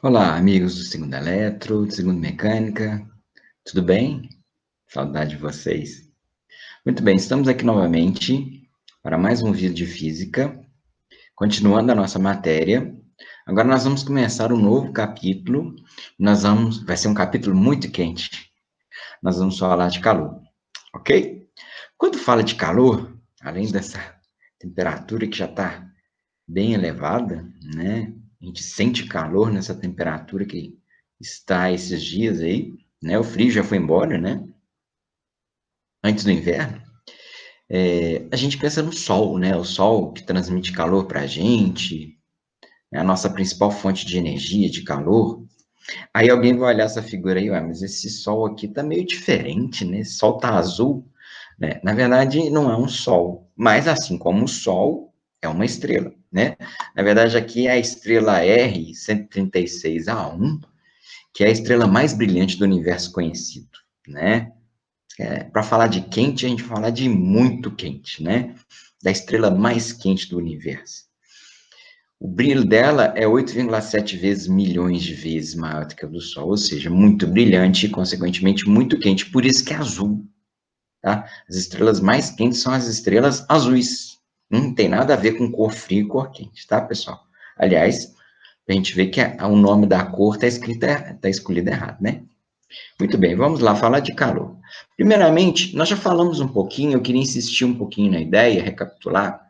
Olá, amigos do Segundo Eletro, do Segundo Mecânica, tudo bem? Saudade de vocês. Muito bem, estamos aqui novamente para mais um vídeo de física, continuando a nossa matéria. Agora nós vamos começar um novo capítulo, vai ser um capítulo muito quente. Nós vamos falar de calor, ok? Quando fala de calor, além dessa temperatura que já está bem elevada, né? A gente sente calor nessa temperatura que está esses dias aí, né? O frio já foi embora, né? Antes do inverno. A gente pensa no sol, né? O sol que transmite calor para a gente, é a nossa principal fonte de energia, de calor. Aí alguém vai olhar essa figura aí, ué, mas esse sol aqui tá meio diferente, né? Esse sol tá azul, né? Na verdade, não é um sol, mas assim como o sol, é uma estrela, né? Na verdade, aqui é a estrela R136A1, que é a estrela mais brilhante do universo conhecido, né? Para falar de quente, a gente fala de muito quente, né? Da estrela mais quente do universo. O brilho dela é 8,7 vezes milhões de vezes maior do que o do Sol, ou seja, muito brilhante e, consequentemente, muito quente. Por isso que é azul, tá? As estrelas mais quentes são as estrelas azuis. Não tem nada a ver com cor fria e cor quente, tá, pessoal? Aliás, a gente vê que o nome da cor está escolhido errado, né? Muito bem, vamos lá falar de calor. Primeiramente, nós já falamos um pouquinho, eu queria insistir um pouquinho na ideia, recapitular.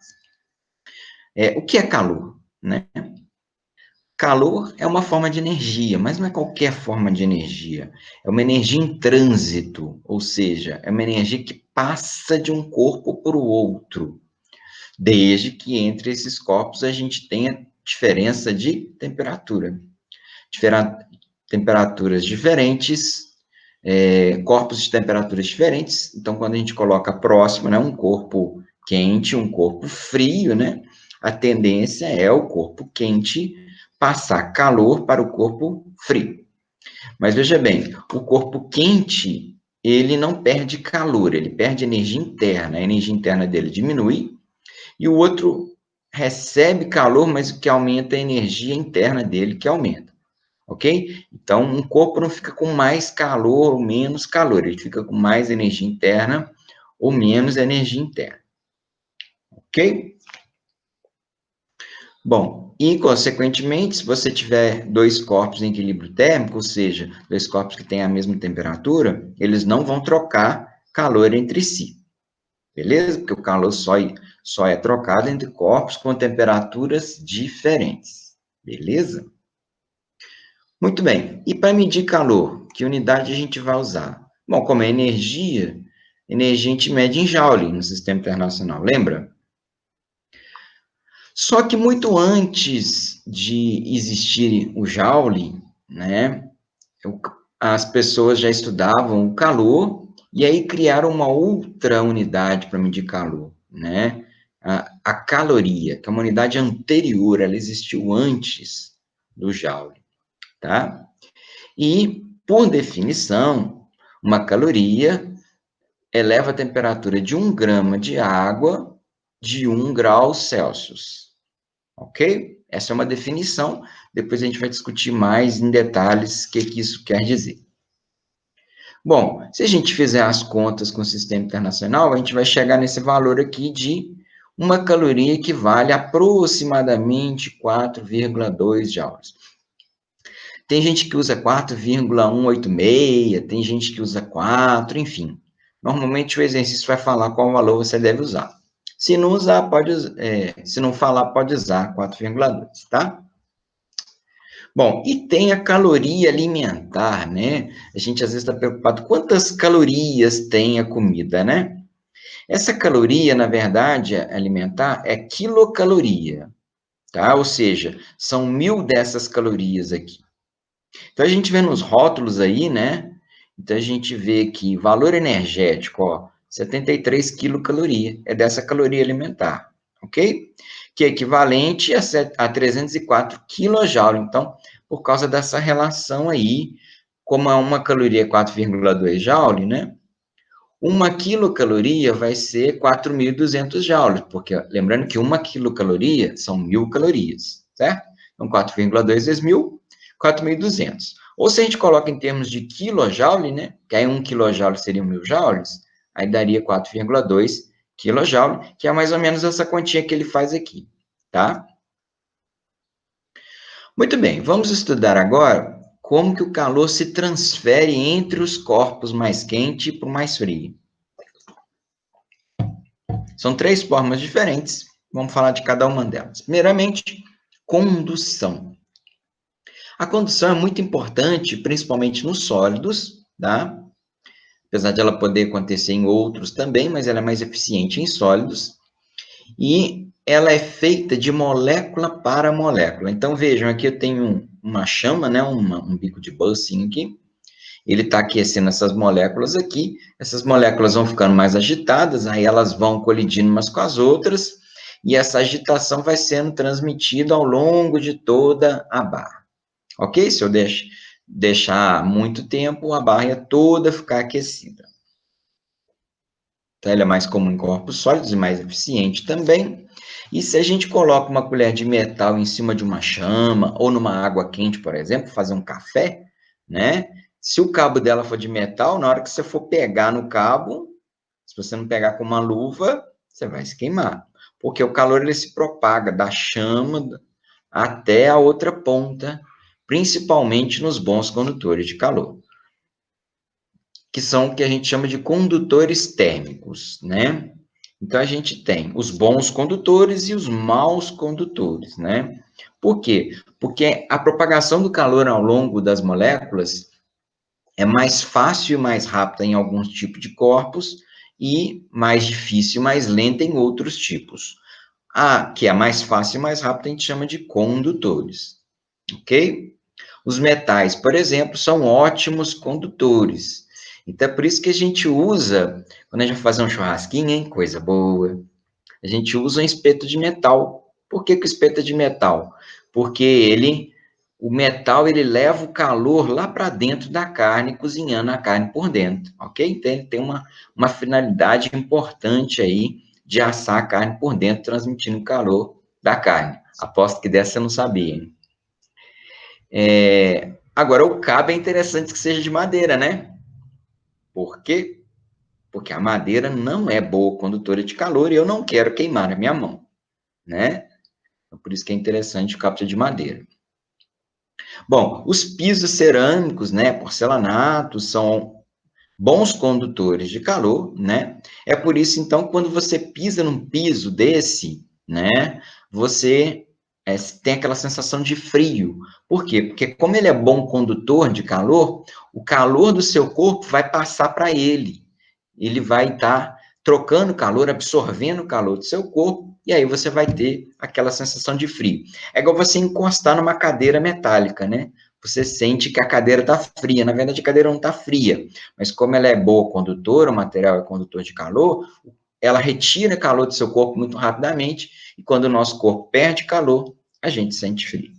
O que é calor, né? Calor é uma forma de energia, mas não é qualquer forma de energia. É uma energia em trânsito, ou seja, é uma energia que passa de um corpo para o outro, desde que entre esses corpos a gente tenha diferença de temperatura. Temperaturas diferentes, corpos de temperaturas diferentes. Então, quando a gente coloca próximo, né, um corpo quente, um corpo frio, né, a tendência é o corpo quente passar calor para o corpo frio. Mas veja bem, o corpo quente, ele não perde calor, ele perde energia interna. A energia interna dele diminui e o outro recebe calor, mas o que aumenta é a energia interna dele que aumenta. Ok? Então, um corpo não fica com mais calor ou menos calor, ele fica com mais energia interna ou menos energia interna. Ok? Bom, e, consequentemente, se você tiver dois corpos em equilíbrio térmico, ou seja, dois corpos que têm a mesma temperatura, eles não vão trocar calor entre si, beleza? Porque o calor só é trocado entre corpos com temperaturas diferentes, beleza? Muito bem. E para medir calor, que unidade a gente vai usar? Bom, como é energia a gente mede em Joule no Sistema Internacional, lembra? Só que muito antes de existir o Joule, né, as pessoas já estudavam o calor e aí criaram uma outra unidade para medir calor, né? A caloria, que é uma unidade anterior, ela existiu antes do Joule, tá? E, por definição, uma caloria eleva a temperatura de 1 grama de água de 1 grau Celsius, ok? Essa é uma definição, depois a gente vai discutir mais em detalhes o que isso quer dizer. Bom, se a gente fizer as contas com o sistema internacional, a gente vai chegar nesse valor aqui de uma caloria equivale a aproximadamente 4,2 joules. Tem gente que usa 4,186, tem gente que usa 4, enfim. Normalmente o exercício vai falar qual valor você deve usar. Se não usar, se não falar, pode usar 4,2, tá? Bom, e tem a caloria alimentar, né? A gente às vezes está preocupado quantas calorias tem a comida, né? Essa caloria, na verdade, alimentar é quilocaloria, tá? Ou seja, são 1.000 dessas calorias aqui. Então, a gente vê nos rótulos aí, né? Então, a gente vê que valor energético, ó, 73 quilocaloria, é dessa caloria alimentar, ok? Que é equivalente a 304 kJ. Então, por causa dessa relação aí, como uma caloria é 4,2 joule, né? Uma quilocaloria vai ser 4.200 joules, porque lembrando que uma quilocaloria são 1.000 calorias, certo? Então, 4,2 vezes 1.000, 4.200. Ou se a gente coloca em termos de quilojoule, né? Que aí 1 quilojoule seria 1.000 joules, aí daria 4,2 quilojoule, que é mais ou menos essa quantia que ele faz aqui, tá? Muito bem, vamos estudar agora como que o calor se transfere entre os corpos mais quente para o mais frio. São 3 formas diferentes, vamos falar de cada uma delas. Primeiramente, condução. A condução é muito importante, principalmente nos sólidos, tá? Apesar de ela poder acontecer em outros também, mas ela é mais eficiente em sólidos. E ela é feita de molécula para molécula. Então, vejam, aqui eu tenho uma chama, né, um bico de Bunsen aqui. Ele está aquecendo essas moléculas aqui. Essas moléculas vão ficando mais agitadas, aí elas vão colidindo umas com as outras, e essa agitação vai sendo transmitida ao longo de toda a barra. Ok? Se eu deixar muito tempo, a barra ia toda ficar aquecida. Então, ela é mais comum em corpos sólidos e mais eficiente também. E se a gente coloca uma colher de metal em cima de uma chama, ou numa água quente, por exemplo, fazer um café, né? Se o cabo dela for de metal, na hora que você for pegar no cabo, se você não pegar com uma luva, você vai se queimar. Porque o calor ele se propaga da chama até a outra ponta, principalmente nos bons condutores de calor, que são o que a gente chama de condutores térmicos, né? Então, a gente tem os bons condutores e os maus condutores, né? Por quê? Porque a propagação do calor ao longo das moléculas é mais fácil e mais rápida em alguns tipos de corpos e mais difícil e mais lenta em outros tipos. A que é mais fácil e mais rápida a gente chama de condutores, ok? Os metais, por exemplo, são ótimos condutores. Então, é por isso que a gente usa, quando a gente vai fazer um churrasquinho, hein, coisa boa, a gente usa um espeto de metal. Por que que o espeto é de metal? Porque o metal, ele leva o calor lá para dentro da carne, cozinhando a carne por dentro, ok? Então, ele tem uma finalidade importante aí de assar a carne por dentro, transmitindo o calor da carne. Aposto que dessa você não sabia, hein? Agora, o cabo é interessante que seja de madeira, né? Por quê? Porque a madeira não é boa condutora de calor e eu não quero queimar a minha mão, né? Então, por isso que é interessante o cabo ser de madeira. Bom, os pisos cerâmicos, né, porcelanatos, são bons condutores de calor, né? É por isso, então, quando você pisa num piso desse, né, você tem aquela sensação de frio. Por quê? Porque como ele é bom condutor de calor, o calor do seu corpo vai passar para ele. Ele vai estar trocando calor, absorvendo o calor do seu corpo, e aí você vai ter aquela sensação de frio. É igual você encostar numa cadeira metálica, né? Você sente que a cadeira está fria. Na verdade, a cadeira não está fria, mas como ela é boa condutora, o material é condutor de calor, ela retira calor do seu corpo muito rapidamente, e quando o nosso corpo perde calor, a gente sente frio.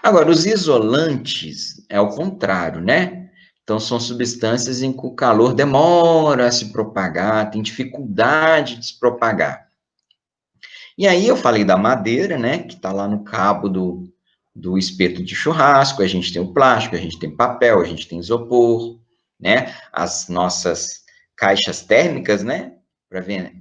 Agora, os isolantes é o contrário, né? Então, são substâncias em que o calor demora a se propagar, tem dificuldade de se propagar. E aí eu falei da madeira, né, que está lá no cabo do espeto de churrasco, a gente tem o plástico, a gente tem papel, a gente tem isopor, né, as nossas caixas térmicas, né,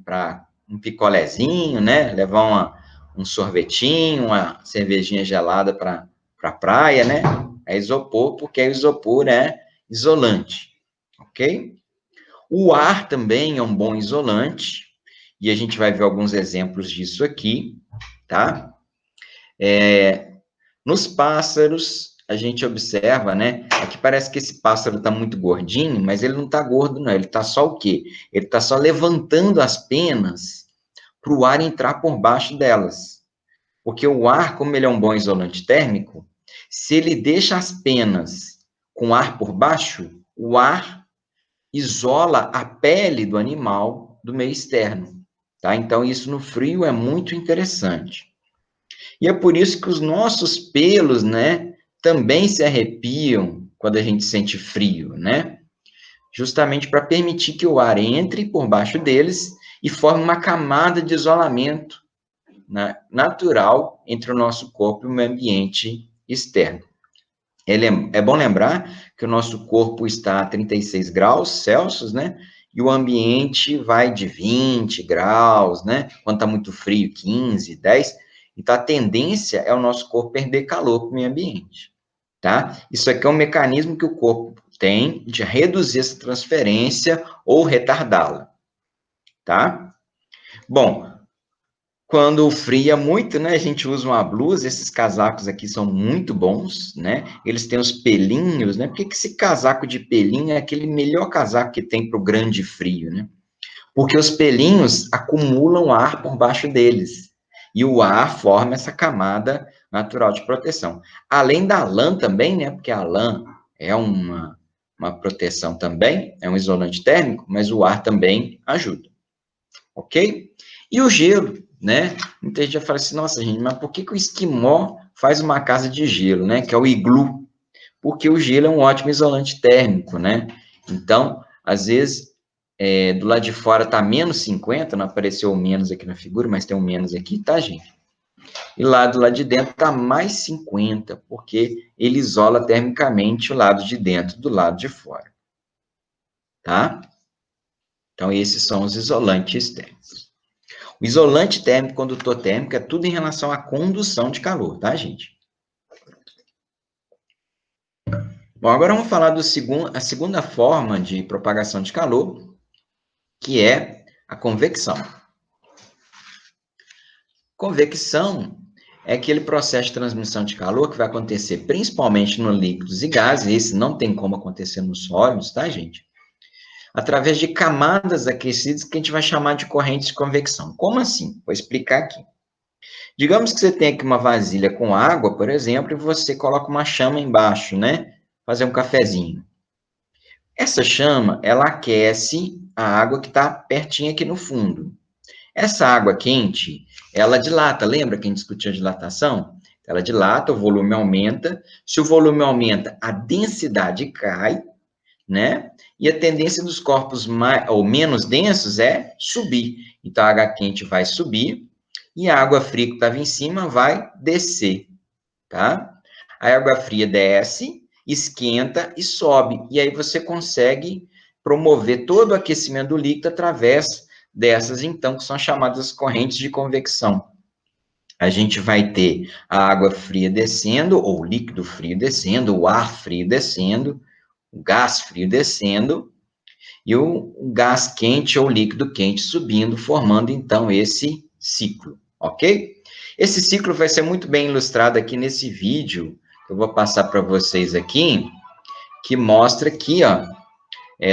para um picolézinho, né, levar um sorvetinho, uma cervejinha gelada para a praia, né, é isopor, porque o isopor é isolante, ok? O ar também é um bom isolante, e a gente vai ver alguns exemplos disso aqui, tá? Nos pássaros, a gente observa, né? Aqui parece que esse pássaro está muito gordinho, mas ele não está gordo, não. Ele está só o quê? Ele está só levantando as penas para o ar entrar por baixo delas. Porque o ar, como ele é um bom isolante térmico, se ele deixa as penas com ar por baixo, o ar isola a pele do animal do meio externo, tá? Então, isso no frio é muito interessante. E é por isso que os nossos pelos, né, também se arrepiam quando a gente sente frio, né? Justamente para permitir que o ar entre por baixo deles e forme uma camada de isolamento, né, natural entre o nosso corpo e o meio ambiente externo. É bom lembrar que o nosso corpo está a 36 graus Celsius, né? E o ambiente vai de 20 graus, né? Quando está muito frio, 15, 10. Então, a tendência é o nosso corpo perder calor para o meio ambiente, tá? Isso aqui é um mecanismo que o corpo tem de reduzir essa transferência ou retardá-la, tá? Bom, quando fria muito, né, a gente usa uma blusa, esses casacos aqui são muito bons, né, eles têm os pelinhos, né, por que esse casaco de pelinho é aquele melhor casaco que tem para o grande frio, né? Porque os pelinhos acumulam ar por baixo deles, e o ar forma essa camada natural de proteção. Além da lã também, né, porque a lã é uma proteção também, é um isolante térmico, mas o ar também ajuda, ok? E o gelo, né? Muita gente já fala assim, nossa, gente, mas por que o esquimó faz uma casa de gelo, né? Que é o iglu. Porque o gelo é um ótimo isolante térmico, né? Então, às vezes, do lado de fora tá menos 50, não apareceu o menos aqui na figura, mas tem um menos aqui, tá, gente? E lá do lado de dentro tá mais 50, porque ele isola termicamente o lado de dentro do lado de fora, tá? Então, esses são os isolantes térmicos. O isolante térmico, condutor térmico, é tudo em relação à condução de calor, tá, gente? Bom, agora vamos falar a segunda forma de propagação de calor, que é a convecção. Convecção é aquele processo de transmissão de calor que vai acontecer principalmente nos líquidos e gases, esse não tem como acontecer nos sólidos, tá, gente? Através de camadas aquecidas que a gente vai chamar de correntes de convecção. Como assim? Vou explicar aqui. Digamos que você tem aqui uma vasilha com água, por exemplo, e você coloca uma chama embaixo, né? Fazer um cafezinho. Essa chama, ela aquece a água que está pertinho aqui no fundo. Essa água quente, ela dilata, lembra que a gente discutiu a dilatação? Ela dilata, o volume aumenta. Se o volume aumenta, a densidade cai, né? E a tendência dos corpos mais, ou menos densos é subir. Então, a água quente vai subir e a água fria que estava em cima vai descer, tá? A água fria desce, esquenta e sobe. E aí você consegue promover todo o aquecimento do líquido através dessas, então, que são chamadas correntes de convecção. A gente vai ter a água fria descendo, ou o líquido frio descendo, o ar frio descendo, o gás frio descendo, e o gás quente ou líquido quente subindo, formando, então, esse ciclo, ok? Esse ciclo vai ser muito bem ilustrado aqui nesse vídeo, que eu vou passar para vocês aqui, que mostra aqui, ó,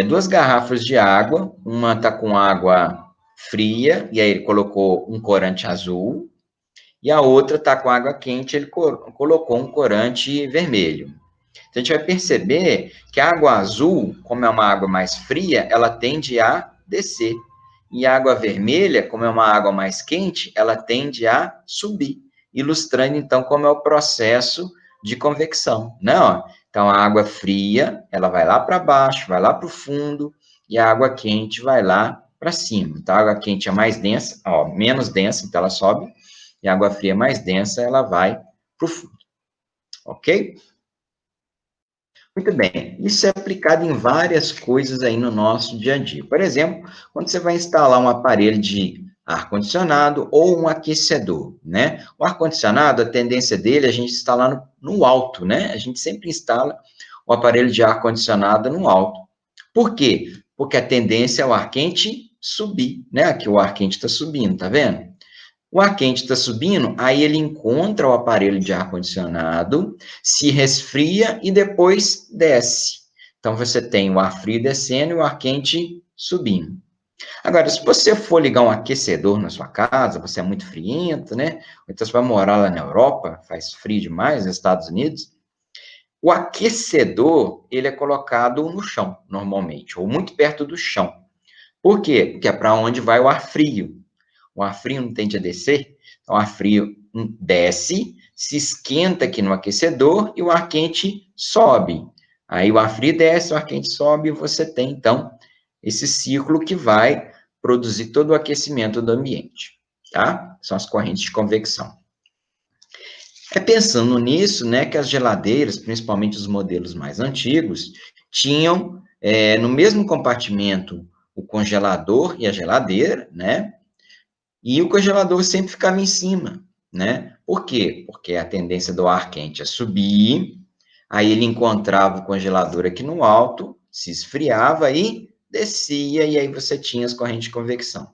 duas garrafas de água, uma está com água fria, e aí ele colocou um corante azul, e a outra está com água quente, ele colocou um corante vermelho. Então, a gente vai perceber que a água azul, como é uma água mais fria, ela tende a descer. E a água vermelha, como é uma água mais quente, ela tende a subir, ilustrando, então, como é o processo de convecção. Não, então, a água fria, ela vai lá para baixo, vai lá para o fundo, e a água quente vai lá para cima. Então, a água quente é mais densa, ó, menos densa, então ela sobe, e a água fria mais densa, ela vai para o fundo. Ok? Muito bem, isso é aplicado em várias coisas aí no nosso dia a dia. Por exemplo, quando você vai instalar um aparelho de ar-condicionado ou um aquecedor, né? O ar-condicionado, a tendência dele é a gente instalar no alto, né? A gente sempre instala o aparelho de ar-condicionado no alto. Por quê? Porque a tendência é o ar quente subir, né? Aqui o ar quente está subindo, tá vendo? O ar quente está subindo, aí ele encontra o aparelho de ar-condicionado, se resfria e depois desce. Então, você tem o ar frio descendo e o ar quente subindo. Agora, se você for ligar um aquecedor na sua casa, você é muito friento, né? Então, você vai morar lá na Europa, faz frio demais, nos Estados Unidos. O aquecedor, ele é colocado no chão, normalmente, ou muito perto do chão. Por quê? Porque é para onde vai o ar frio. O ar frio não tende a descer, então o ar frio desce, se esquenta aqui no aquecedor e o ar quente sobe. Aí o ar frio desce, o ar quente sobe e você tem, então, esse ciclo que vai produzir todo o aquecimento do ambiente, tá? São as correntes de convecção. É pensando nisso, né, que as geladeiras, principalmente os modelos mais antigos, tinham no mesmo compartimento o congelador e a geladeira, né? E o congelador sempre ficava em cima, né? Por quê? Porque a tendência do ar quente é subir, aí ele encontrava o congelador aqui no alto, se esfriava e descia, e aí você tinha as correntes de convecção.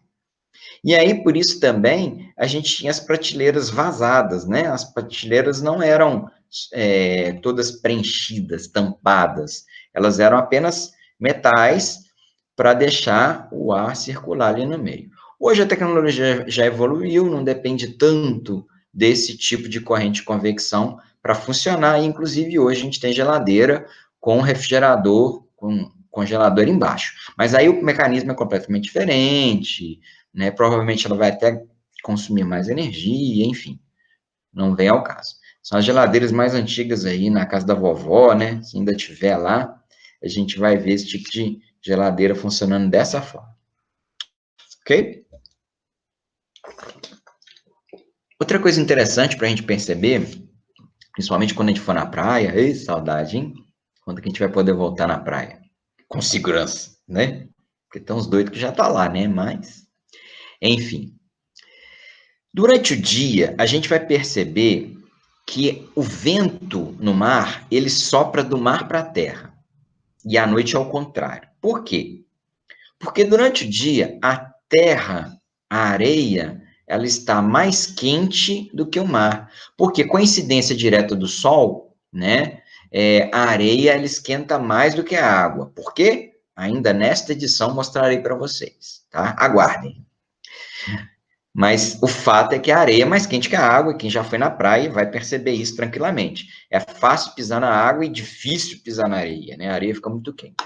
E aí, por isso também, a gente tinha as prateleiras vazadas, né? As prateleiras não eram todas preenchidas, tampadas, elas eram apenas metais para deixar o ar circular ali no meio. Hoje a tecnologia já evoluiu, não depende tanto desse tipo de corrente de convecção para funcionar, e, inclusive hoje a gente tem geladeira com refrigerador, com congelador embaixo. Mas aí o mecanismo é completamente diferente, né? Provavelmente ela vai até consumir mais energia, enfim, não vem ao caso. São as geladeiras mais antigas aí, na casa da vovó, né? Se ainda tiver lá, a gente vai ver esse tipo de geladeira funcionando dessa forma. Ok? Outra coisa interessante para a gente perceber, principalmente quando a gente for na praia, ei, saudade, hein? Quando que a gente vai poder voltar na praia? Com segurança, né? Porque tem uns doidos que já tá lá, né? Mas, enfim. Durante o dia, a gente vai perceber que o vento no mar, ele sopra do mar para a terra. E à noite é o contrário. Por quê? Porque durante o dia, a terra, a areia, ela está mais quente do que o mar. Porque coincidência direta do sol, né? A areia, ela esquenta mais do que a água. Por quê? Ainda nesta edição mostrarei para vocês, tá? Aguardem. Mas o fato é que a areia é mais quente que a água, quem já foi na praia vai perceber isso tranquilamente. É fácil pisar na água e difícil pisar na areia, né? A areia fica muito quente.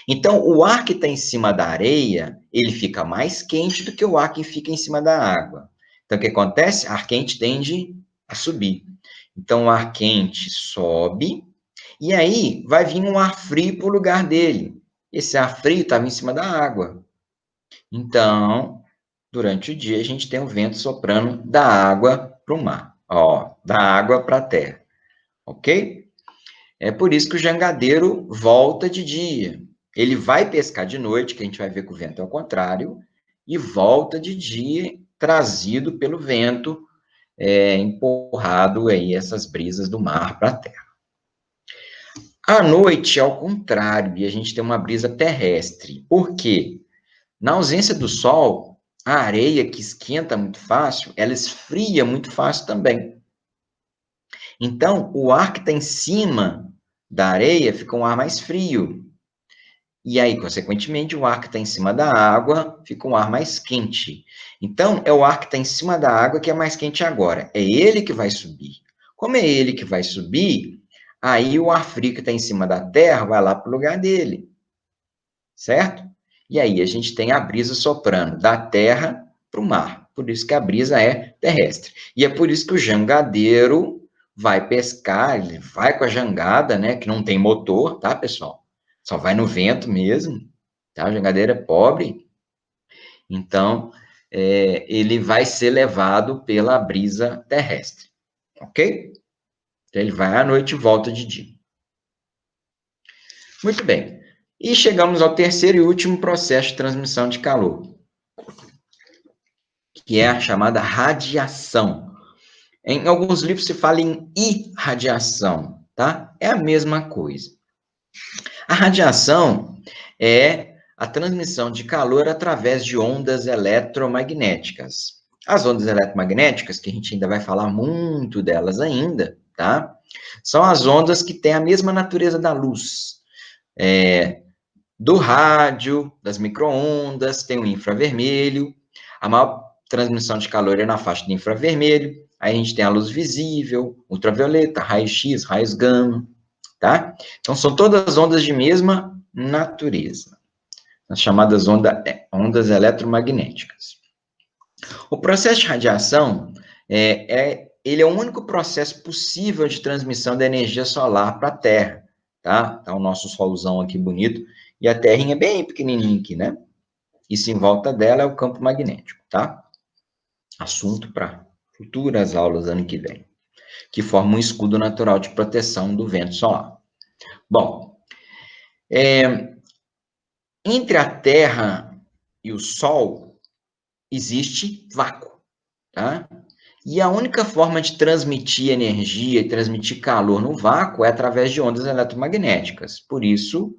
Então, o ar que está em cima da areia, ele fica mais quente do que o ar que fica em cima da água. Então, o que acontece? Ar quente tende a subir. Então, o ar quente sobe, e aí vai vir um ar frio para o lugar dele. Esse ar frio estava em cima da água. Então, durante o dia, a gente tem o vento soprando da água para o mar, ó, da água para a terra, ok? É por isso que o jangadeiro volta de dia. Ele vai pescar de noite, que a gente vai ver que o vento é o contrário, e volta de dia, trazido pelo vento, empurrado aí essas brisas do mar para a terra. À noite, ao contrário, e a gente tem uma brisa terrestre. Por quê? Na ausência do sol, a areia que esquenta muito fácil, ela esfria muito fácil também. Então, o ar que está em cima da areia fica um ar mais frio. E aí, consequentemente, o ar que está em cima da água fica um ar mais quente. Então, é o ar que está em cima da água que é mais quente agora. É ele que vai subir. Como é ele que vai subir, aí o ar frio que está em cima da terra vai lá para o lugar dele. Certo? E aí a gente tem a brisa soprando da terra para o mar. Por isso que a brisa é terrestre. E é por isso que o jangadeiro vai pescar, ele vai com a jangada, né? Que não tem motor, tá, pessoal? Só vai no vento mesmo, tá? O jangadeiro é pobre. Então, ele vai ser levado pela brisa terrestre, ok? Então, ele vai à noite e volta de dia. Muito bem. E chegamos ao terceiro e último processo de transmissão de calor, que é a chamada radiação. Em alguns livros se fala em irradiação, tá? É a mesma coisa. A radiação é a transmissão de calor através de ondas eletromagnéticas. As ondas eletromagnéticas, que a gente ainda vai falar muito delas ainda, tá? São as ondas que têm a mesma natureza da luz. Do rádio, das micro-ondas, tem o infravermelho. A maior transmissão de calor é na faixa do infravermelho. Aí a gente tem a luz visível, ultravioleta, raio-x, raios gama, tá? Então, são todas ondas de mesma natureza, as chamadas ondas eletromagnéticas. O processo de radiação, ele é o único processo possível de transmissão da energia solar para a Terra, tá? Tá o nosso solzão aqui bonito, e a Terrinha é bem pequenininha aqui, né? Isso em volta dela é o campo magnético, tá? Assunto para futuras aulas ano que vem. que forma um escudo natural de proteção do vento solar. Bom, entre a Terra e o Sol existe vácuo, tá? E a única forma de transmitir energia e transmitir calor no vácuo é através de ondas eletromagnéticas. Por isso,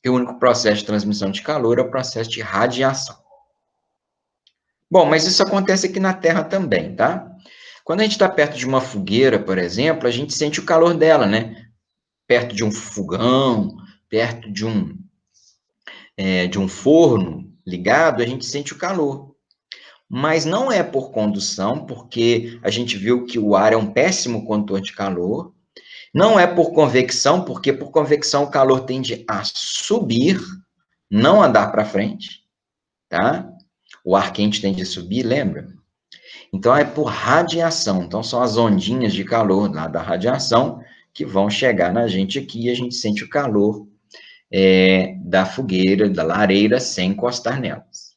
o único processo de transmissão de calor é o processo de radiação. Bom, mas isso acontece aqui na Terra também, tá? Quando a gente está perto de uma fogueira, por exemplo, a gente sente o calor dela, né? Perto de um fogão, perto de um forno ligado, a gente sente o calor. Mas não é por condução, porque a gente viu que o ar é um péssimo condutor de calor. Não é por convecção, porque por convecção o calor tende a subir, não andar para frente, tá? O ar quente tende a subir, lembra? Então é por radiação. Então são as ondinhas de calor lá da radiação que vão chegar na gente aqui e a gente sente o calor da fogueira, da lareira, sem encostar nelas.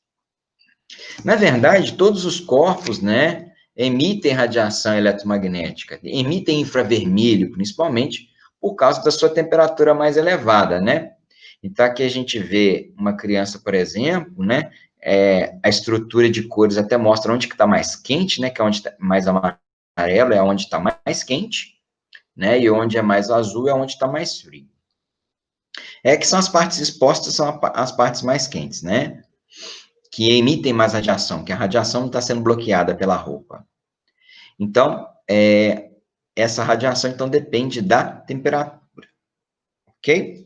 Na verdade, todos os corpos, né, emitem radiação eletromagnética, emitem infravermelho, principalmente por causa da sua temperatura mais elevada, né? Então, aqui a gente vê uma criança, por exemplo, né, a estrutura de cores até mostra onde que está mais quente, né, que é onde está mais amarelo, é onde está mais quente, né, e onde é mais azul é onde está mais frio. Que são as partes expostas, são as partes mais quentes, né? Que emitem mais radiação, que a radiação não está sendo bloqueada pela roupa. Então, essa radiação, então, depende da temperatura, ok?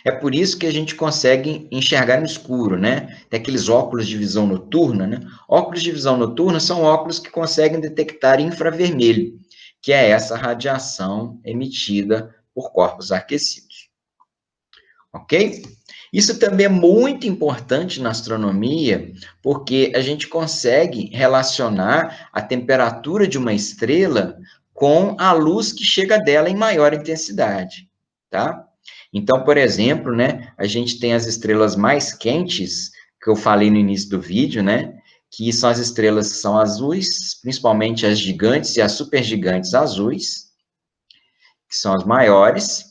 É por isso que a gente consegue enxergar no escuro, né? Tem aqueles óculos de visão noturna, né? Óculos de visão noturna são óculos que conseguem detectar infravermelho, que é essa radiação emitida por corpos aquecidos. Ok? Isso também é muito importante na astronomia, porque a gente consegue relacionar a temperatura de uma estrela com a luz que chega dela em maior intensidade, tá? Então, por exemplo, né, a gente tem as estrelas mais quentes, que eu falei no início do vídeo, né, que são as estrelas que são azuis, principalmente as gigantes e as supergigantes azuis, que são as maiores,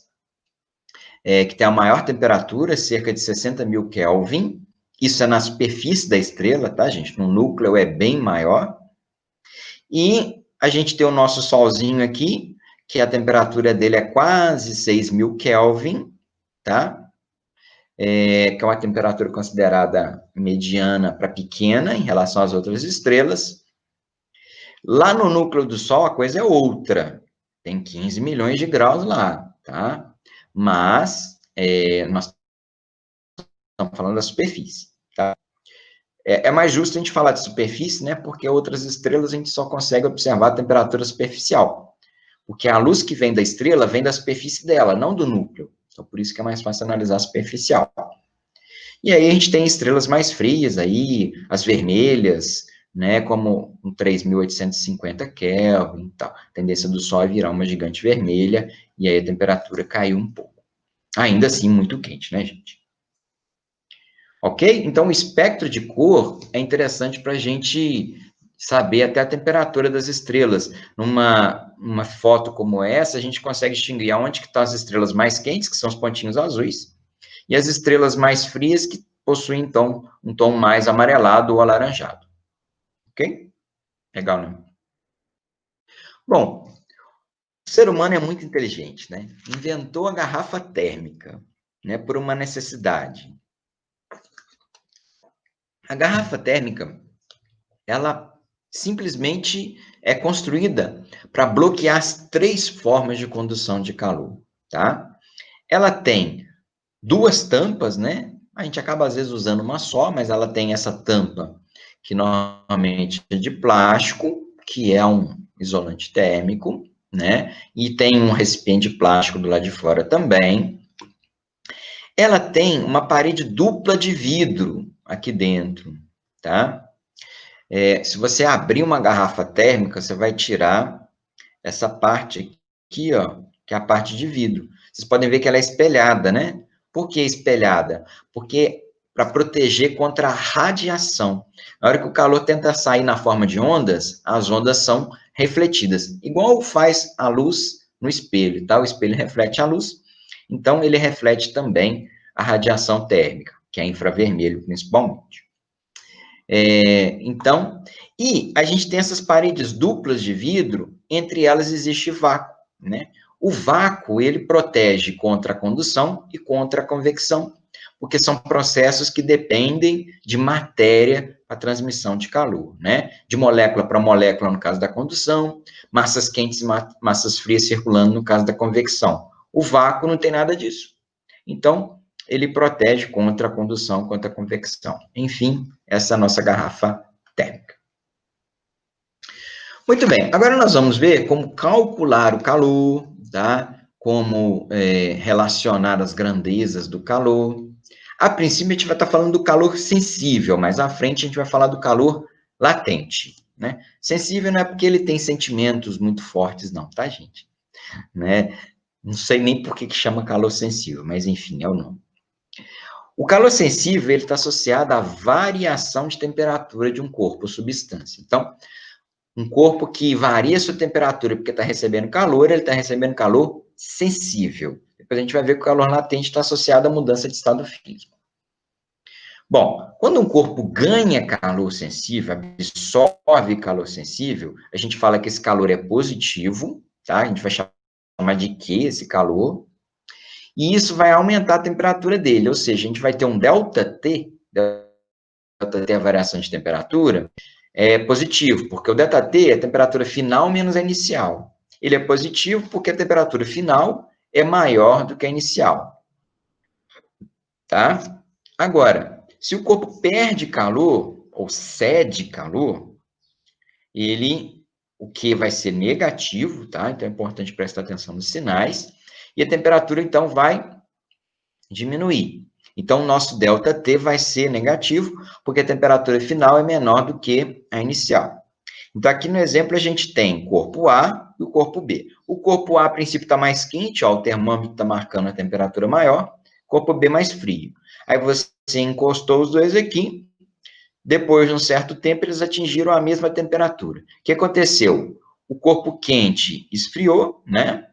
que tem a maior temperatura, cerca de 60 mil Kelvin. Isso é na superfície da estrela, tá, gente? No núcleo é bem maior. E a gente tem o nosso Solzinho aqui, que a temperatura dele é quase 6 mil Kelvin, tá? Que é uma temperatura considerada mediana para pequena em relação às outras estrelas. Lá no núcleo do Sol, a coisa é outra. Tem 15 milhões de graus lá, tá? Mas nós estamos falando da superfície, tá? É mais justo a gente falar de superfície, né? Porque outras estrelas a gente só consegue observar a temperatura superficial. Porque a luz que vem da estrela vem da superfície dela, não do núcleo. Então, por isso que é mais fácil analisar a superficial. E aí a gente tem estrelas mais frias aí, as vermelhas, né? Como um 3.850 Kelvin e tal. A tendência do Sol é virar uma gigante vermelha e aí a temperatura caiu um pouco. Ainda assim, muito quente, né, gente? Ok? Então, o espectro de cor é interessante para a gente saber até a temperatura das estrelas. Numa foto como essa, a gente consegue distinguir aonde que estão as estrelas mais quentes, que são os pontinhos azuis, e as estrelas mais frias, que possuem, então, um tom mais amarelado ou alaranjado. Ok? Legal, né? Bom, o ser humano é muito inteligente, né? Inventou a garrafa térmica, né, por uma necessidade. A garrafa térmica, ela simplesmente é construída para bloquear as 3 formas de condução de calor, tá? Ela tem 2 tampas, né? A gente acaba, às vezes, usando uma só, mas ela tem essa tampa, que normalmente é de plástico, que é um isolante térmico, né? E tem um recipiente de plástico do lado de fora também. Ela tem uma parede dupla de vidro aqui dentro, tá? Se você abrir uma garrafa térmica, você vai tirar essa parte aqui, ó, que é a parte de vidro. Vocês podem ver que ela é espelhada, né? Por que espelhada? Porque para proteger contra a radiação. Na hora que o calor tenta sair na forma de ondas, as ondas são refletidas, igual faz a luz no espelho, tá? O espelho reflete a luz, então ele reflete também a radiação térmica, que é infravermelho principalmente. Então, e a gente tem essas paredes duplas de vidro, entre elas existe vácuo, né? O vácuo, ele protege contra a condução e contra a convecção, porque são processos que dependem de matéria para transmissão de calor, né? De molécula para molécula, no caso da condução, massas quentes e massas frias circulando, no caso da convecção. O vácuo não tem nada disso. Então, ele protege contra a condução, contra a convecção. Enfim, essa é a nossa garrafa térmica. Muito bem, agora nós vamos ver como calcular o calor, tá? Como relacionar as grandezas do calor. A princípio, a gente vai estar falando do calor sensível, mas à frente a gente vai falar do calor latente, né? Sensível não é porque ele tem sentimentos muito fortes, não, tá, gente? Né? Não sei nem por que chama calor sensível, mas enfim, é o nome. O calor sensível ele está associado à variação de temperatura de um corpo ou substância. Então, um corpo que varia sua temperatura porque está recebendo calor, ele está recebendo calor sensível. Depois a gente vai ver que o calor latente está associado à mudança de estado físico. Bom, quando um corpo ganha calor sensível, absorve calor sensível, a gente fala que esse calor é positivo, tá? A gente vai chamar de Q esse calor, e isso vai aumentar a temperatura dele, ou seja, a gente vai ter um ΔT é a variação de temperatura, é positivo, porque o ΔT é a temperatura final menos a inicial. Ele é positivo porque a temperatura final é maior do que a inicial. Tá? Agora, se o corpo perde calor, ou cede calor, o Q vai ser negativo, tá? Então é importante prestar atenção nos sinais, e a temperatura, então, vai diminuir. Então, o nosso ΔT vai ser negativo, porque a temperatura final é menor do que a inicial. Então, aqui no exemplo, a gente tem o corpo A e o corpo B. O corpo A, a princípio, está mais quente, ó, o termômetro está marcando a temperatura maior, corpo B mais frio. Aí você encostou os dois aqui, depois de um certo tempo, eles atingiram a mesma temperatura. O que aconteceu? O corpo quente esfriou, né?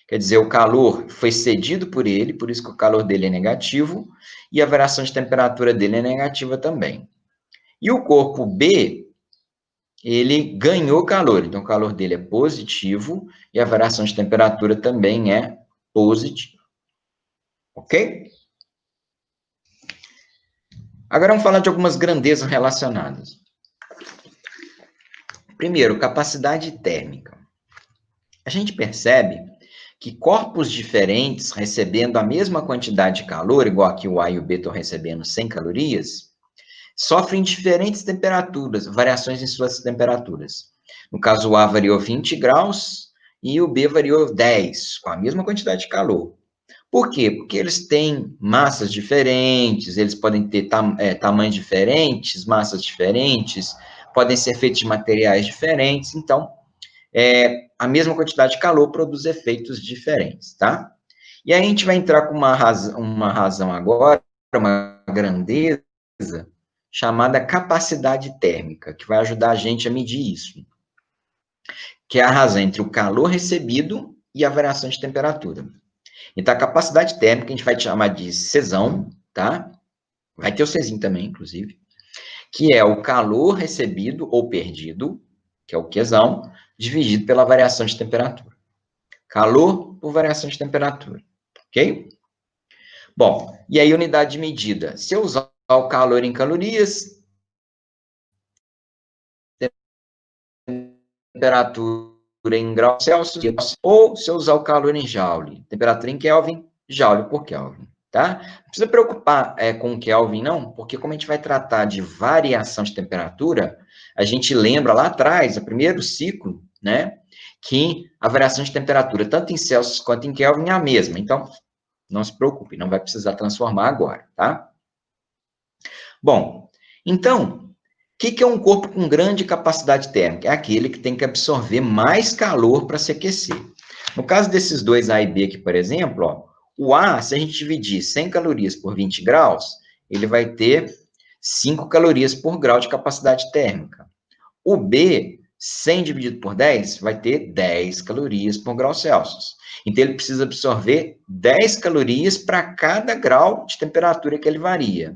Quer dizer, o calor foi cedido por ele, por isso que o calor dele é negativo, e a variação de temperatura dele é negativa também. E o corpo B, ele ganhou calor, então o calor dele é positivo, e a variação de temperatura também é positiva. Ok? Agora vamos falar de algumas grandezas relacionadas. Primeiro, capacidade térmica. A gente percebe que corpos diferentes recebendo a mesma quantidade de calor, igual aqui o A e o B estão recebendo 100 calorias, sofrem diferentes temperaturas, variações em suas temperaturas. No caso, o A variou 20 graus e o B variou 10, com a mesma quantidade de calor. Por quê? Porque eles têm massas diferentes, eles podem ter tamanhos diferentes, massas diferentes, podem ser feitos de materiais diferentes, então, a mesma quantidade de calor produz efeitos diferentes, tá? E aí a gente vai entrar com uma razão agora, uma grandeza, chamada capacidade térmica, que vai ajudar a gente a medir isso, que é a razão entre o calor recebido e a variação de temperatura. Então, a capacidade térmica a gente vai chamar de Czão, tá? Vai ter o Czinho também, inclusive, que é o calor recebido ou perdido, que é o Qzão, dividido pela variação de temperatura. Calor por variação de temperatura, ok? Bom, e aí unidade de medida. Se eu usar o calor em calorias, temperatura em graus Celsius, ou se eu usar o calor em Joule, temperatura em Kelvin, Joule por Kelvin, tá? Não precisa preocupar com o Kelvin, não, porque como a gente vai tratar de variação de temperatura, a gente lembra lá atrás, o primeiro ciclo, né, que a variação de temperatura, tanto em Celsius quanto em Kelvin, é a mesma. Então, não se preocupe, não vai precisar transformar agora, tá? Bom, então, o que é um corpo com grande capacidade térmica? É aquele que tem que absorver mais calor para se aquecer. No caso desses dois A e B aqui, por exemplo, ó, o A, se a gente dividir 100 calorias por 20 graus, ele vai ter 5 calorias por grau de capacidade térmica. O B, 100 dividido por 10 vai ter 10 calorias por grau Celsius. Então, ele precisa absorver 10 calorias para cada grau de temperatura que ele varia.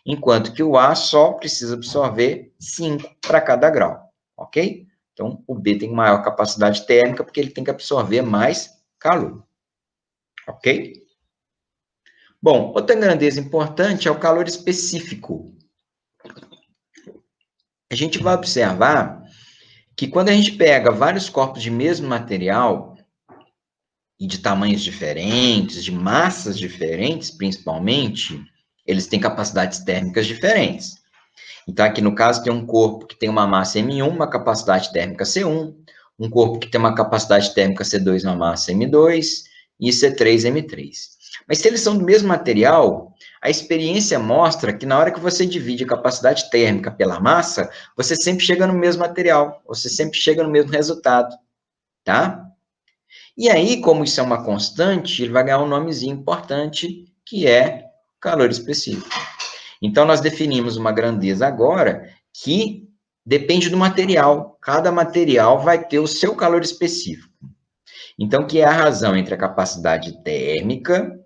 Enquanto que o A só precisa absorver 5 para cada grau, ok? Então, o B tem maior capacidade térmica porque ele tem que absorver mais calor, ok? Bom, outra grandeza importante é o calor específico. A gente vai observar que quando a gente pega vários corpos de mesmo material, e de tamanhos diferentes, de massas diferentes, principalmente, eles têm capacidades térmicas diferentes. Então, aqui no caso, tem um corpo que tem uma massa M1, uma capacidade térmica C1, um corpo que tem uma capacidade térmica C2, uma massa M2, e C3, M3. Mas se eles são do mesmo material, a experiência mostra que na hora que você divide a capacidade térmica pela massa, você sempre chega no mesmo material, você sempre chega no mesmo resultado, tá? E aí, como isso é uma constante, ele vai ganhar um nomezinho importante, que é calor específico. Então, nós definimos uma grandeza agora que depende do material. Cada material vai ter o seu calor específico. Então, que é a razão entre a capacidade térmica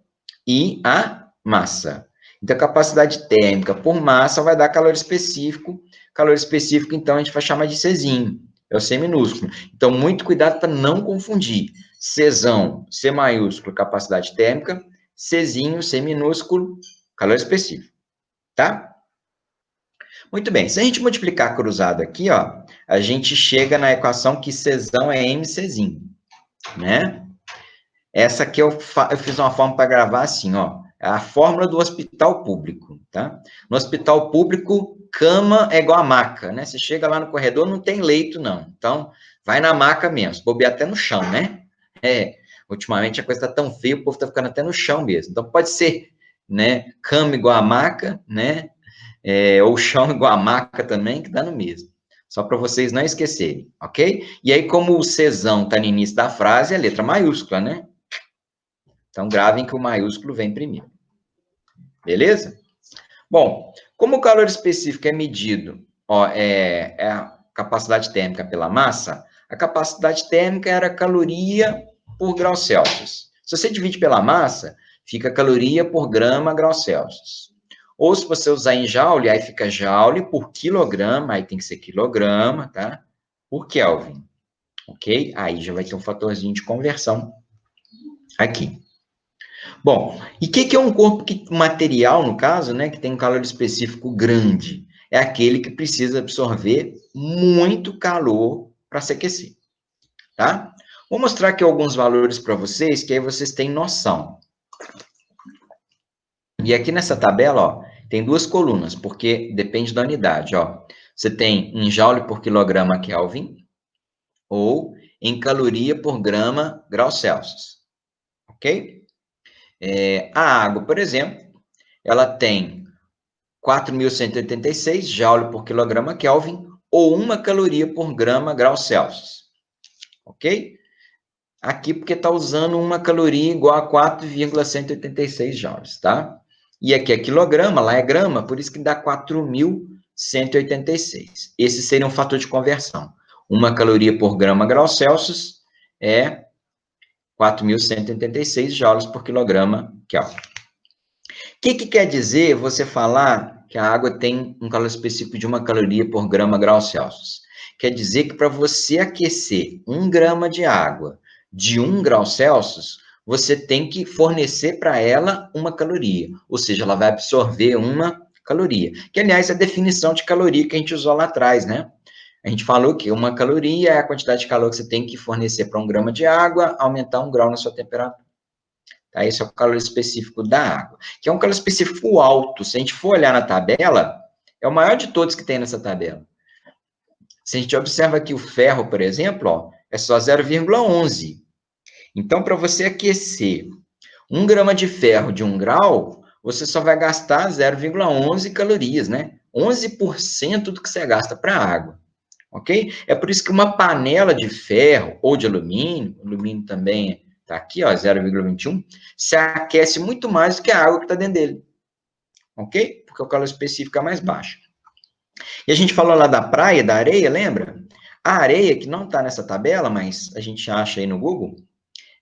e a massa. Então, a capacidade térmica por massa vai dar calor específico. Calor específico, então, a gente vai chamar de Czinho. É o C minúsculo. Então, muito cuidado para não confundir. Czão, C maiúsculo, capacidade térmica. Czinho, C minúsculo, calor específico. Tá? Muito bem. Se a gente multiplicar cruzado aqui, ó, a gente chega na equação que Czão é MCzinho, né? Essa aqui eu fiz uma forma para gravar assim, ó. É a fórmula do hospital público, tá? No hospital público, cama é igual a maca, né? Você chega lá no corredor, não tem leito, não. Então, vai na maca mesmo. Se bobear até no chão, né? Ultimamente a coisa tá tão feia, o povo tá ficando até no chão mesmo. Então, pode ser, né? Cama igual a maca, né? Ou chão igual a maca também, que dá no mesmo. Só para vocês não esquecerem, ok? E aí, como o Czão tá no início da frase, é letra maiúscula, né? Então, gravem que o maiúsculo vem primeiro. Beleza? Bom, como o calor específico é medido, ó, é a capacidade térmica pela massa, a capacidade térmica era caloria por grau Celsius. Se você divide pela massa, fica caloria por grama grau Celsius. Ou se você usar em joule, aí fica joule por quilograma, aí tem que ser quilograma, tá? Por Kelvin, ok? Aí já vai ter um fatorzinho de conversão aqui. Bom, e o que é um corpo material, no caso, né, que tem um calor específico grande? É aquele que precisa absorver muito calor para se aquecer, tá? Vou mostrar aqui alguns valores para vocês, que aí vocês têm noção. E aqui nessa tabela, ó, tem duas colunas, porque depende da unidade, ó. Você tem em joule por quilograma Kelvin, ou em caloria por grama grau Celsius, ok? A água, por exemplo, ela tem 4.186 joule por quilograma Kelvin, ou 1 caloria por grama grau Celsius, ok? Aqui porque está usando 1 caloria igual a 4,186 joules, tá? E aqui é quilograma, lá é grama, por isso que dá 4.186. Esse seria um fator de conversão. 1 caloria por grama grau Celsius é 4.186 joules por quilograma Kelvin. O que quer dizer você falar que a água tem um calor específico de 1 caloria por grama grau Celsius? Quer dizer que para você aquecer 1 grama de água de 1 grau Celsius, você tem que fornecer para ela 1 caloria, ou seja, ela vai absorver 1 caloria, que, aliás, é a definição de caloria que a gente usou lá atrás, né? A gente falou que 1 caloria é a quantidade de calor que você tem que fornecer para 1 grama de água, aumentar 1 grau na sua temperatura. Tá? Esse é o calor específico da água, que é um calor específico alto. Se a gente for olhar na tabela, é o maior de todos que tem nessa tabela. Se a gente observa aqui o ferro, por exemplo, ó, é só 0,11. Então, para você aquecer 1 grama de ferro de 1 grau, você só vai gastar 0,11 calorias, né? 11% do que você gasta para água, ok? É por isso que uma panela de ferro ou de alumínio também está aqui, ó, 0,21, se aquece muito mais do que a água que está dentro dele, ok? Porque o calor específico é mais baixo. E a gente falou lá da praia, da areia, lembra? A areia, que não está nessa tabela, mas a gente acha aí no Google,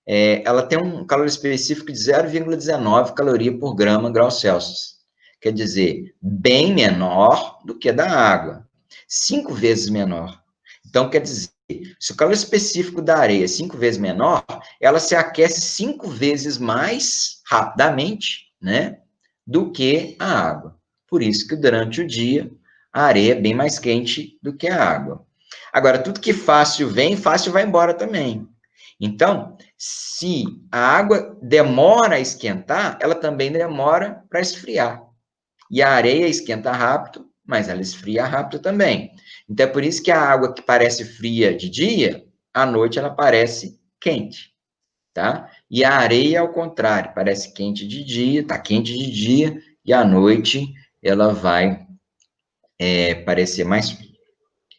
ela tem um calor específico de 0,19 caloria por grau Celsius. Quer dizer, bem menor do que a da água. 5 vezes menor. Então, quer dizer, se o calor específico da areia é 5 vezes menor, ela se aquece 5 vezes mais rapidamente, né, do que a água. Por isso que durante o dia, a areia é bem mais quente do que a água. Agora, tudo que fácil vem, fácil vai embora também. Então, se a água demora a esquentar, ela também demora para esfriar. E a areia esquenta rápido, mas ela esfria rápido também. Então, é por isso que a água que parece fria de dia, à noite ela parece quente, tá? E a areia, ao contrário, parece quente de dia, tá quente de dia, e à noite ela vai parecer mais fria,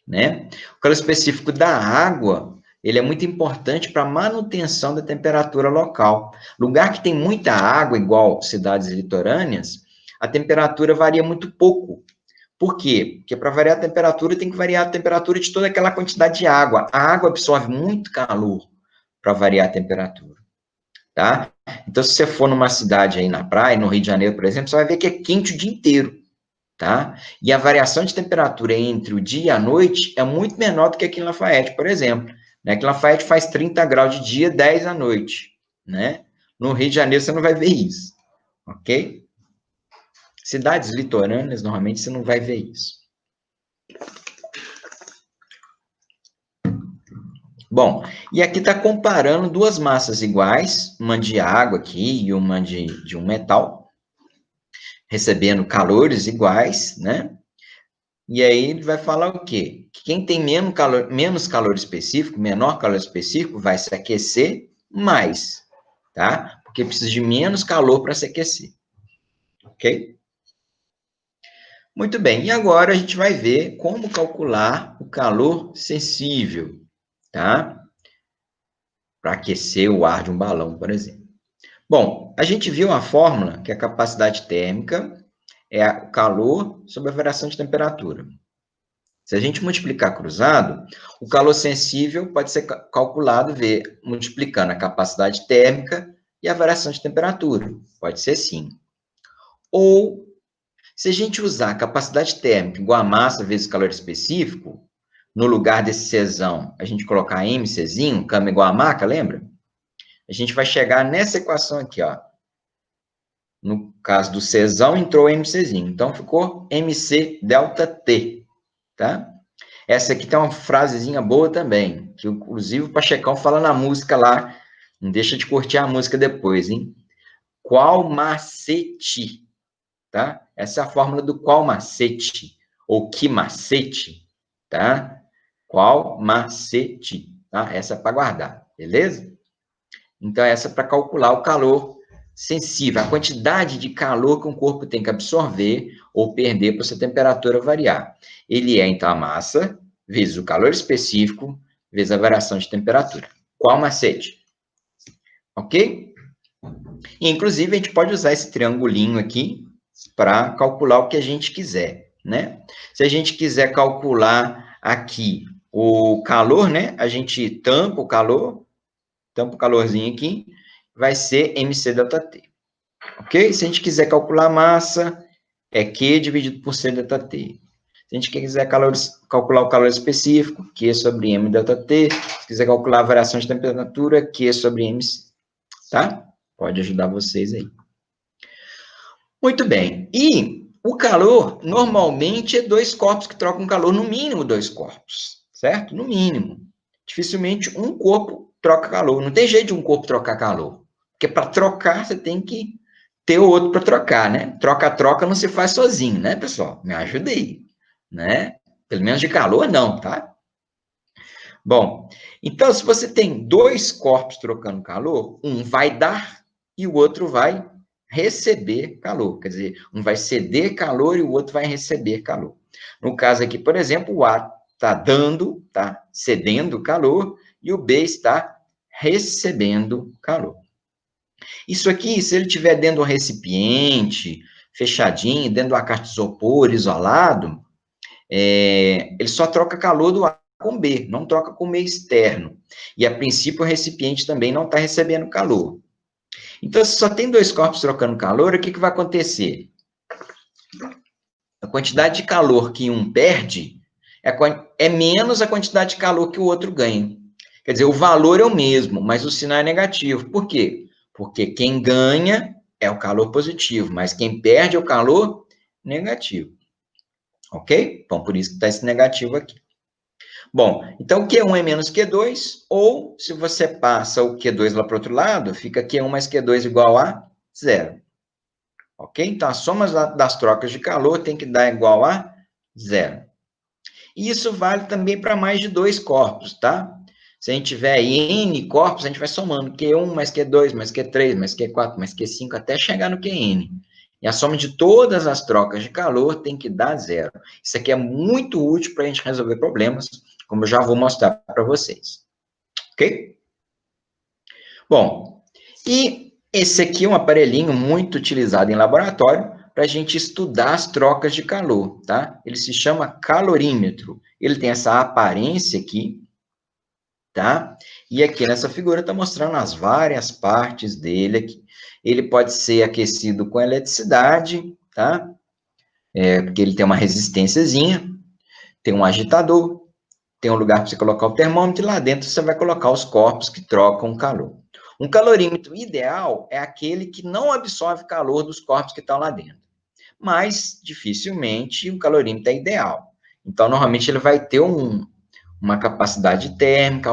né? O calor específico da água, ele é muito importante para a manutenção da temperatura local. Lugar que tem muita água, igual cidades litorâneas, a temperatura varia muito pouco. Por quê? Porque para variar a temperatura, tem que variar a temperatura de toda aquela quantidade de água. A água absorve muito calor para variar a temperatura, tá? Então, se você for numa cidade aí na praia, no Rio de Janeiro, por exemplo, você vai ver que é quente o dia inteiro, tá? E a variação de temperatura entre o dia e a noite é muito menor do que aqui em Lafayette, por exemplo. Né? Aqui em Lafayette faz 30 graus de dia, 10 à noite, né? No Rio de Janeiro você não vai ver isso, ok? Cidades litorâneas, normalmente, você não vai ver isso. Bom, e aqui está comparando duas massas iguais, uma de água aqui e uma de um metal, recebendo calores iguais, né? E aí ele vai falar o quê? Que quem tem menos calor específico, menor calor específico, vai se aquecer mais, tá? Porque precisa de menos calor para se aquecer, ok? Muito bem, e agora a gente vai ver como calcular o calor sensível, tá? Para aquecer o ar de um balão, por exemplo. Bom, a gente viu a fórmula, que é a capacidade térmica é o calor sobre a variação de temperatura. Se a gente multiplicar cruzado, o calor sensível pode ser calculado multiplicando a capacidade térmica e a variação de temperatura. Pode ser sim. Ou, se a gente usar a capacidade térmica igual a massa vezes calor específico, no lugar desse Czão, a gente colocar MCzinho, cama igual a maca, lembra? A gente vai chegar nessa equação aqui, ó. No caso do Czão, entrou MCzinho. Então, ficou MC delta T, tá? Essa aqui tem uma frasezinha boa também, que inclusive o Pachecão fala na música lá, não deixa de curtir a música depois, hein? Qual macete, tá? Essa é a fórmula do qual macete, ou que macete, tá? Qual macete, tá? Essa é para guardar, beleza? Então, essa é para calcular o calor sensível, a quantidade de calor que um corpo tem que absorver ou perder para sua temperatura variar. Ele é, então, a massa vezes o calor específico vezes a variação de temperatura. Qual macete? Ok? E, inclusive, a gente pode usar esse triangulinho aqui para calcular o que a gente quiser, né? Se a gente quiser calcular aqui o calor, né? A gente tampa o calorzinho aqui, vai ser MC delta T. Ok? Se a gente quiser calcular a massa, é Q dividido por C delta T. Se a gente quiser calcular o calor específico, Q sobre M delta T. Se quiser calcular a variação de temperatura, Q sobre MC. Tá? Pode ajudar vocês aí. Muito bem. E o calor, normalmente, é dois corpos que trocam calor, no mínimo dois corpos, certo? No mínimo. Dificilmente um corpo troca calor. Não tem jeito de um corpo trocar calor. Porque para trocar, você tem que ter o outro para trocar, né? Troca-troca não se faz sozinho, né, pessoal? Me ajuda aí, né? Pelo menos de calor, não, tá? Bom, então, se você tem dois corpos trocando calor, um vai dar e o outro vai receber calor. Quer dizer, um vai ceder calor e o outro vai receber calor. No caso aqui, por exemplo, o A está dando, está cedendo calor, e o B está recebendo calor. Isso aqui, se ele estiver dentro do recipiente, fechadinho, dentro de uma caixa de isopor, isolado, ele só troca calor do ar, com B, não troca com meio externo. E, a princípio, o recipiente também não está recebendo calor. Então, se só tem dois corpos trocando calor, o que vai acontecer? A quantidade de calor que um perde é menos a quantidade de calor que o outro ganha. Quer dizer, o valor é o mesmo, mas o sinal é negativo. Por quê? Porque quem ganha é o calor positivo, mas quem perde é o calor negativo. Ok? Então, por isso que está esse negativo aqui. Bom, então Q1 é menos Q2, ou se você passa o Q2 lá para o outro lado, fica Q1 mais Q2 igual a 0. Ok? Então, a soma das trocas de calor tem que dar igual a 0. E isso vale também para mais de dois corpos, tá? Se a gente tiver N corpos, a gente vai somando Q1 mais Q2 mais Q3 mais Q4 mais Q5 até chegar no Qn. E a soma de todas as trocas de calor tem que dar 0. Isso aqui é muito útil para a gente resolver problemas, como eu já vou mostrar para vocês. Ok? Bom, e esse aqui é um aparelhinho muito utilizado em laboratório para a gente estudar as trocas de calor, tá? Ele se chama calorímetro. Ele tem essa aparência aqui, tá? E aqui nessa figura está mostrando as várias partes dele aqui. Ele pode ser aquecido com eletricidade, tá? Porque ele tem uma resistênciazinha, tem um agitador, tem um lugar para você colocar o termômetro e lá dentro você vai colocar os corpos que trocam calor. Um calorímetro ideal é aquele que não absorve calor dos corpos que estão lá dentro. Mas, dificilmente, um calorímetro é ideal. Então, normalmente, ele vai ter uma capacidade térmica,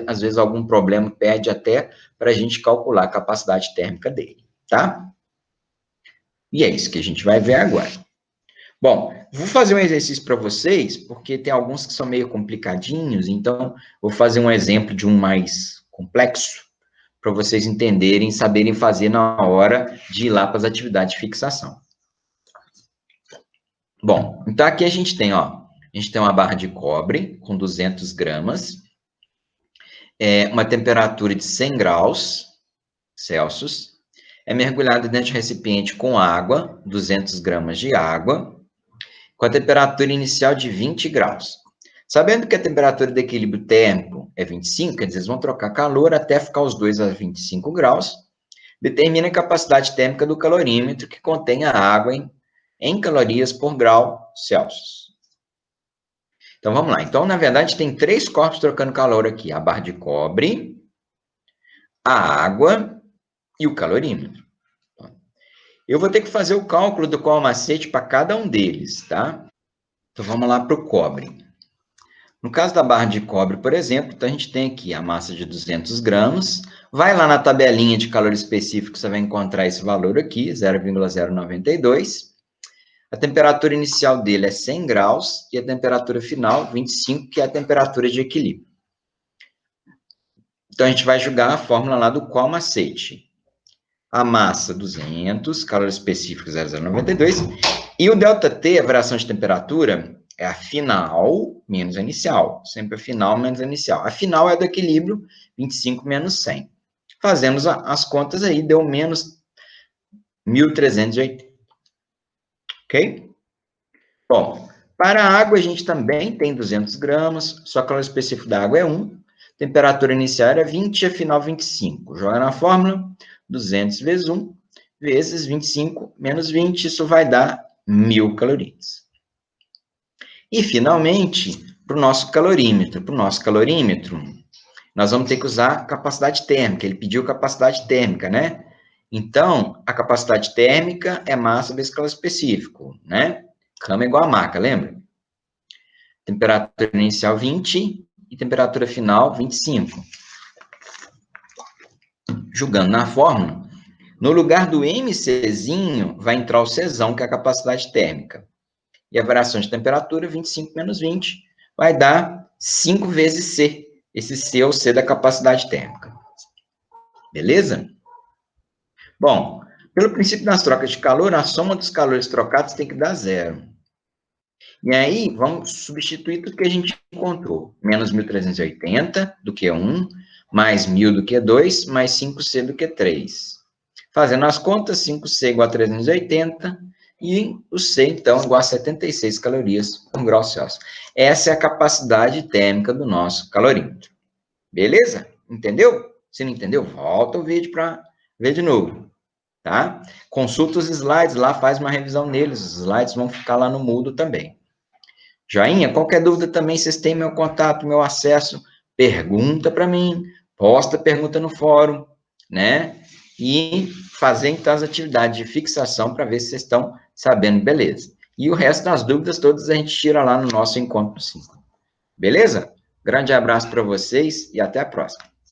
às vezes algum problema pede até para a gente calcular a capacidade térmica dele, tá? E é isso que a gente vai ver agora. Bom, vou fazer um exercício para vocês, porque tem alguns que são meio complicadinhos, então vou fazer um exemplo de um mais complexo, para vocês entenderem e saberem fazer na hora de ir lá para as atividades de fixação. Bom, então aqui a gente tem uma barra de cobre com 200 gramas, uma temperatura de 100 graus Celsius, é mergulhado dentro de um recipiente com água, 200 gramas de água, com a temperatura inicial de 20 graus. Sabendo que a temperatura de equilíbrio térmico é 25, quer dizer, eles vão trocar calor até ficar os dois a 25 graus, determina a capacidade térmica do calorímetro, que contém a água em calorias por grau Celsius. Então, vamos lá. Então, na verdade, tem três corpos trocando calor aqui. A barra de cobre, a água e o calorímetro. Eu vou ter que fazer o cálculo do qual macete para cada um deles, tá? Então, vamos lá para o cobre. No caso da barra de cobre, por exemplo, então a gente tem aqui a massa de 200 gramas. Vai lá na tabelinha de calor específico, você vai encontrar esse valor aqui, 0,092. A temperatura inicial dele é 100 graus e a temperatura final, 25, que é a temperatura de equilíbrio. Então, a gente vai jogar a fórmula lá do qual macete. A massa, 200, calor específico, 0,092. E o ΔT, a variação de temperatura, é a final menos a inicial. Sempre a final menos a inicial. A final é do equilíbrio, 25 menos 100. Fazemos as contas aí, deu menos 1.380. Ok? Bom, para a água a gente também tem 200 gramas, só que o calor específico da água é 1. Temperatura inicial é 20 e a final 25. Joga na fórmula, 200 vezes 1, vezes 25 menos 20, isso vai dar 1.000 calorias. E, finalmente, para o nosso calorímetro. Para o nosso calorímetro, nós vamos ter que usar capacidade térmica. Ele pediu capacidade térmica, né? Então, a capacidade térmica é massa vezes calor específico, né? Cama igual a maca, lembra? Temperatura inicial 20 e temperatura final 25. Jogando na fórmula, no lugar do MCzinho, vai entrar o Czão, que é a capacidade térmica. E a variação de temperatura, 25 menos 20, vai dar 5 vezes C. Esse C é o C da capacidade térmica. Beleza? Bom, pelo princípio das trocas de calor, a soma dos calores trocados tem que dar 0. E aí, vamos substituir tudo que a gente encontrou. Menos 1.380 do que 1, mais 1.000 do que 2, mais 5C do que 3. Fazendo as contas, 5C igual a 380, E o C, então, igual a 76 calorias por grau Celsius. Essa é a capacidade térmica do nosso calorímetro. Beleza? Entendeu? Se não entendeu, volta o vídeo para ver de novo, tá? Consulta os slides lá, faz uma revisão neles, os slides vão ficar lá no Moodle também. Joinha? Qualquer dúvida também, vocês têm meu contato, meu acesso, pergunta para mim, posta pergunta no fórum, né? E fazer então as atividades de fixação para ver se vocês estão sabendo, beleza. E o resto das dúvidas todas a gente tira lá no nosso encontro 5. Beleza? Grande abraço para vocês e até a próxima.